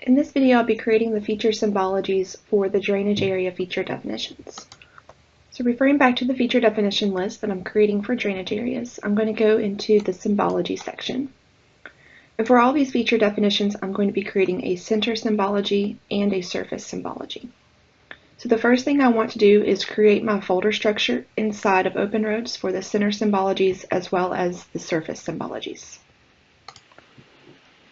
In this video, I'll be creating the feature symbologies for the drainage area feature definitions. So referring back to the feature definition list that I'm creating for drainage areas, I'm going to go into the symbology section. And for all these feature definitions, I'm going to be creating a center symbology and a surface symbology. So the first thing I want to do is create my folder structure inside of Open Roads for the center symbologies as well as the surface symbologies.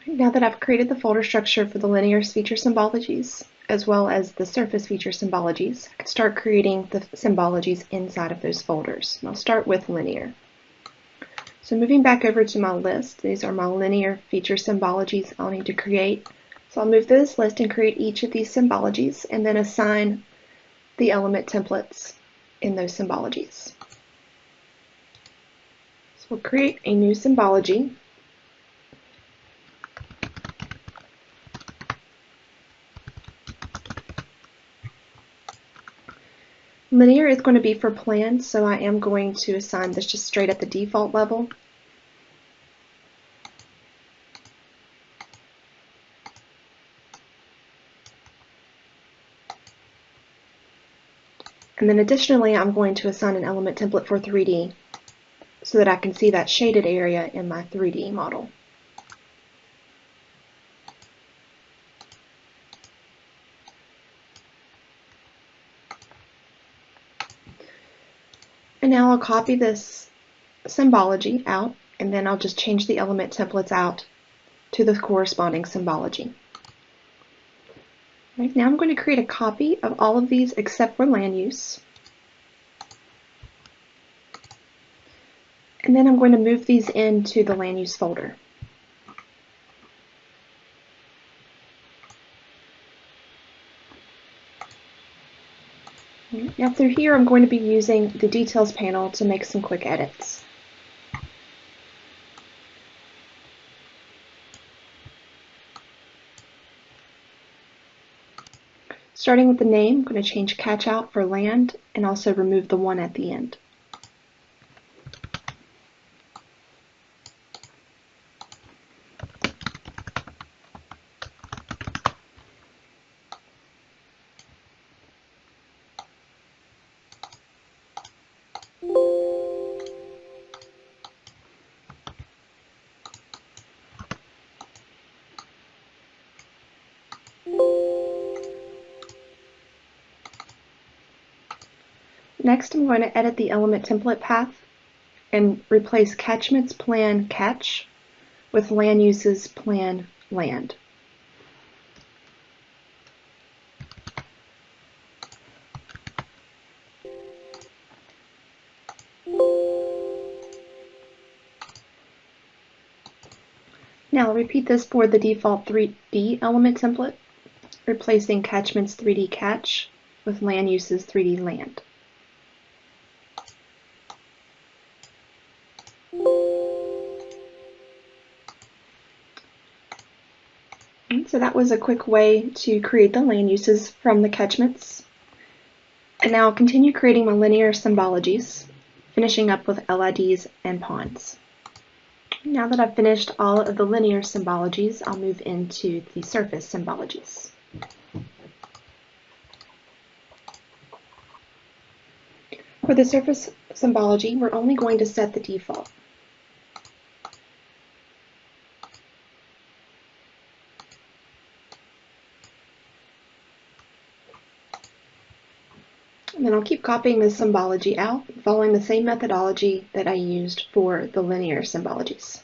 Now that I've created the folder structure for the linear feature symbologies, as well as the surface feature symbologies, I can start creating the symbologies inside of those folders. And I'll start with linear. So moving back over to my list, these are my linear feature symbologies I'll need to create. So I'll move to this list and create each of these symbologies and then assign the element templates in those symbologies. So we'll create a new symbology. Linear is going to be for plan, so I am going to assign this just straight at the default level. And then additionally, I'm going to assign an element template for 3D so that I can see that shaded area in my 3D model. And now I'll copy this symbology out, and then I'll just change the element templates out to the corresponding symbology. Right, now I'm going to create a copy of all of these except for land use. And then I'm going to move these into the land use folder. Now through here, I'm going to be using the details panel to make some quick edits. Starting with the name, I'm going to change catch out for land and also remove the 1 at the end. Next, I'm going to edit the element template path and replace catchments plan catch with land uses plan land. Now I'll repeat this for the default 3D element template, replacing catchments 3D catch with land uses 3D land. So that was a quick way to create the land uses from the catchments. And now I'll continue creating my linear symbologies, finishing up with LIDs and ponds. Now that I've finished all of the linear symbologies, I'll move into the surface symbologies. For the surface symbology, we're only going to set the default. And then I'll keep copying this symbology out, following the same methodology that I used for the linear symbologies.